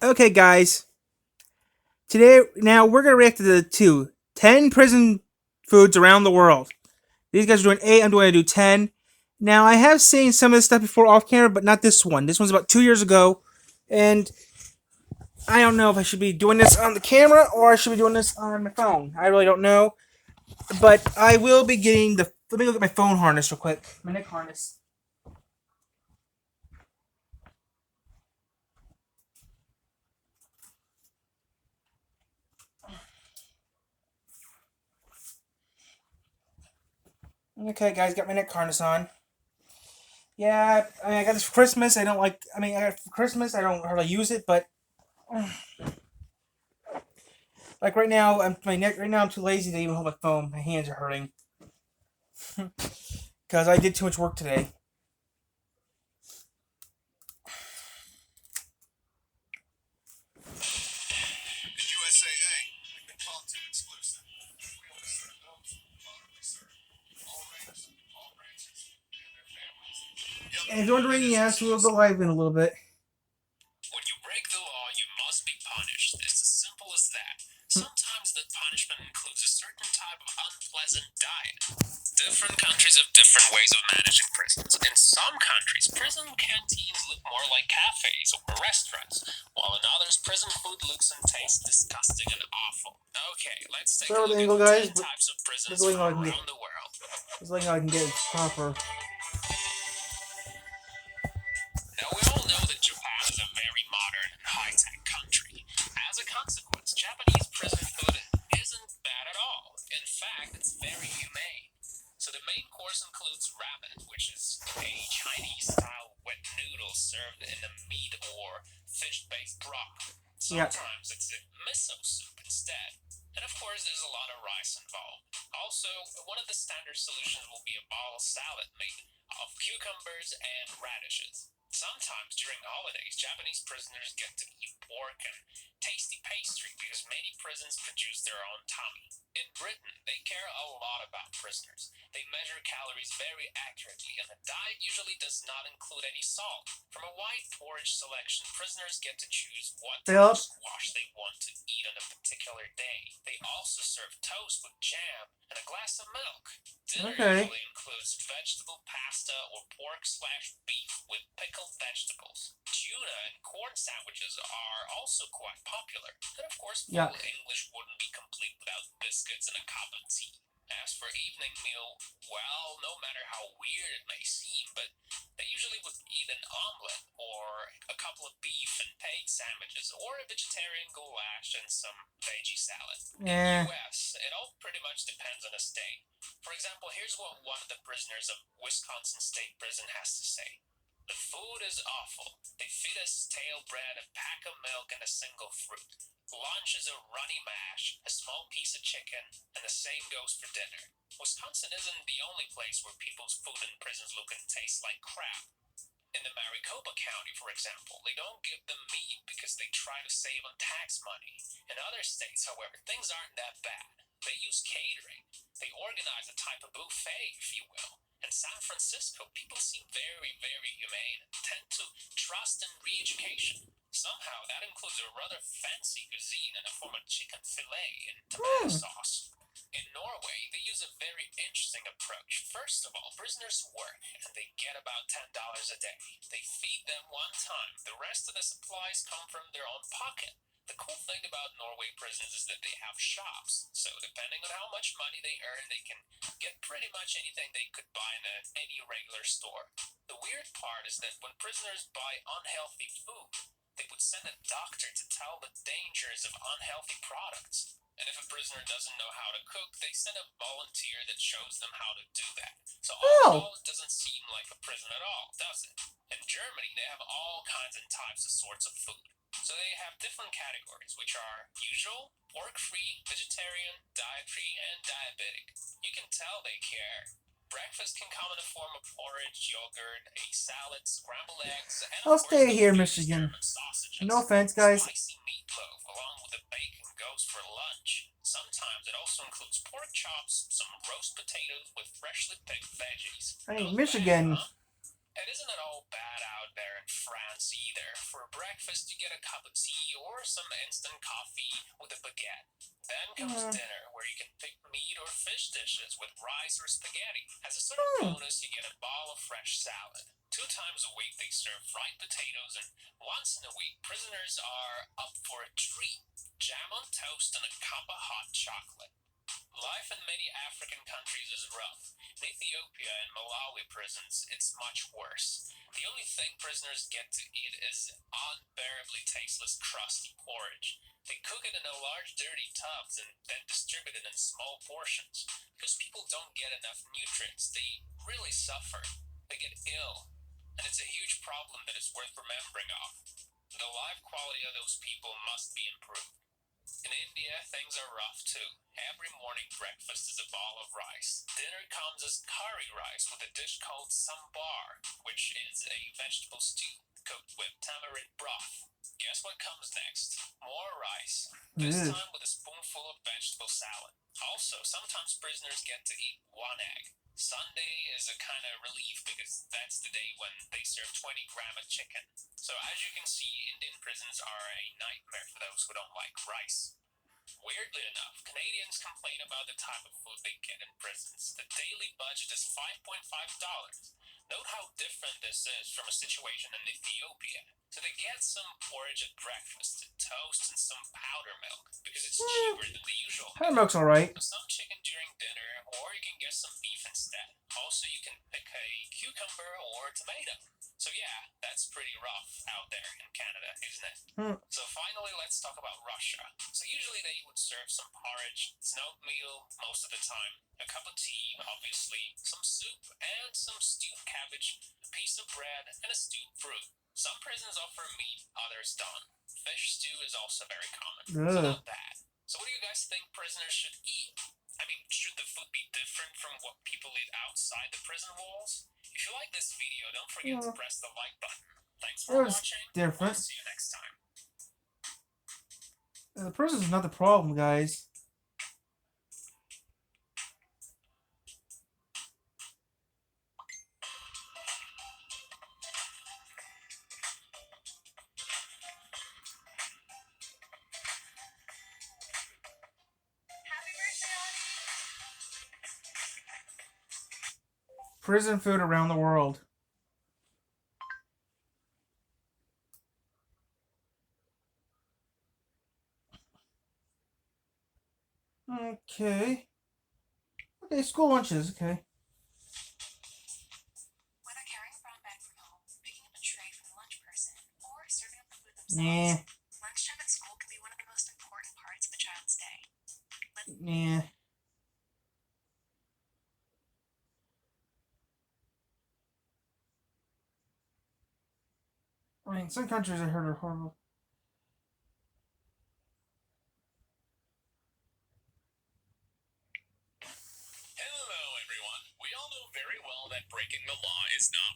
Okay, guys. Now we're gonna react to the 10 prison foods around the world. These guys are doing 8. I'm going to do 10. Now I have seen some of this stuff before off camera, but not this one. This one's about 2 years ago, and I don't know if I should be doing this on the camera or I should be doing this on my phone. I really don't know, but I will be getting the. Let me look at my phone harness real quick. My neck harness. Okay, guys, got my neck harness on. Yeah, I got this for Christmas. I don't like. I got it for Christmas. I don't hardly use it, but like right now, my neck. Right now, I'm too lazy to even hold my phone. My hands are hurting because I did too much work today. And wondering, yes, we'll go live in a little bit. When you break the law, you must be punished. It's as simple as that. Sometimes the punishment includes a certain type of unpleasant diet. Different countries have different ways of managing prisons. In some countries, prison canteens look more like cafes or restaurants, while in others, prison food looks and tastes disgusting and awful. Okay, let's take a Sorry with look the at angle, guys, 10 but types of prisons this is from how I can get. around the world. This is how I can get it proper. Now, we all know that Japan is a very modern and high-tech country. As a consequence, Japanese prison food isn't bad at all. In fact, it's very humane. So the main course includes ramen, which is a Chinese-style wet noodle served in a meat or fish-based broth. Yeah. Sometimes it's a miso soup instead. And of course, there's a lot of rice involved. Also, one of the standard solutions will be a ball salad made of cucumbers and radishes. Sometimes during holidays, Japanese prisoners get to eat pork and tasty pastry because many prisons produce their own tummy. In Britain, they care a lot about prisoners. They measure calories very accurately, and the diet usually does not include any salt. From a white porridge selection, prisoners get to choose what type of Philip. squash they want to eat on a particular day. They also serve toast with jam and a glass of milk. Dinner Okay. usually includes vegetable pasta or pork/beef with pickled vegetables. Tuna and corn sandwiches are also quite popular. And of course, Yeah. full English wouldn't be complete without biscuits and a cup of tea. As for evening meal, well, no matter how weird it may seem, but they usually would eat an omelet or a couple of beef and egg sandwiches or a vegetarian goulash and some veggie salad. In the Yeah. US, it all pretty much depends on the state. For example, here's what one of the prisoners of Wisconsin State Prison has to say. The food is awful. They feed us stale bread, a pack of milk, and a single fruit. Lunch is a runny mash, a small piece of chicken, and the same goes for dinner. Wisconsin isn't the only place where people's food in prisons look and taste like crap. In the Maricopa County, for example, they don't give them meat because they try to save on tax money. In other states, however, things aren't that bad. They use catering. They organize a type of buffet, if you will. In San Francisco, people seem very, very humane and tend to trust in re-education. Somehow, that includes a rather fancy cuisine in the form of chicken filet and tomato Hmm. sauce. In Norway, they use a very interesting approach. First of all, prisoners work and they get about $10 a day. They feed them one time. The rest of the supplies come from their own pocket. The cool thing about Norway prisons is that they have shops. So depending on how much money they earn, they can get pretty much anything they could buy in any regular store. The weird part is that when prisoners buy unhealthy food, they would send a doctor to tell the dangers of unhealthy products. And if a prisoner doesn't know how to cook, they send a volunteer that shows them how to do that. So all in Oh. all, it doesn't seem like a prison at all, does it? In Germany, they have all kinds and types of sorts of food. So they have different categories, which are usual, pork-free, vegetarian, diet-free, and diabetic. You can tell they care. Breakfast can come in the form of porridge, yogurt, a salad, scrambled eggs, and I'll of course stay the here, famous Michigan. German No sausages. offense, guys. Spicy meatloaf along with the bacon goes for lunch. Sometimes it also includes pork chops, some roast potatoes with freshly picked veggies. Hey, Not bad, Michigan. huh? It isn't at all bad out there in France either. For breakfast, you get a cup of tea or some instant coffee with a baguette. Then comes dinner, where you can pick meat or fish dishes with rice or spaghetti. As a sort of bonus, you get a bowl of fresh salad. 2 times a week, they serve fried potatoes, and once in a week, prisoners are up for a treat: jam on toast and a cup of hot chocolate. Life in many African countries is rough. In Ethiopia and Malawi prisons, it's much worse. The only thing prisoners get to eat is unbearably tasteless, crusty porridge. They cook it in a large, dirty tubs and then distribute it in small portions. Because people don't get enough nutrients, they really suffer. They get ill. And it's a huge problem that is worth remembering of. The life quality of those people must be improved. In India, things are rough too. Every morning breakfast is a bowl of rice. Dinner comes as curry rice with a dish called sambar, which is a vegetable stew cooked with tamarind broth. Guess what comes next? More rice. This time with a spoonful of vegetable salad. Also, sometimes prisoners get to eat one egg. Sunday is a kind of relief because that's the day when they serve 20 grams of chicken. So as you can see, Indian prisons are a nightmare for those who don't like rice. Weirdly enough, Canadians complain about the type of food they get in prisons. The daily budget is $5.5. Note how different this is from a situation in Ethiopia. So they get some porridge at breakfast, toast, and some powder milk because it's cheaper than the usual Powder milk. milk's alright. Some chicken during dinner, or you can get some beef instead. Also, you can pick a cucumber or a tomato. So yeah, that's pretty rough out there in Canada, isn't it? So finally, let's talk about Russia. So usually they would serve some porridge, it's an oatmeal most of the time, a cup of tea, obviously, some soup, and some stewed cabbage, a piece of bread, and a stewed fruit. Some prisons offer meat, others don't. Fish stew is also very common. So not bad. So what do you guys think prisoners should eat? I mean, should the food be different from what people eat outside the prison walls? If you like this video, don't forget to press the like button. Thanks for watching. Different. I'll see you next time. The prison's not the problem, guys. Prison food around the world. Okay. Okay, school lunches, okay. Whether carrying a brown bag from home, picking up a tray from the lunch person, or serving up the food Nah. themselves, lunchtime at school can be one of the most important parts of a child's day. Nah. I mean, some countries I heard are horrible. Hello, everyone. We all know very well that breaking the law is not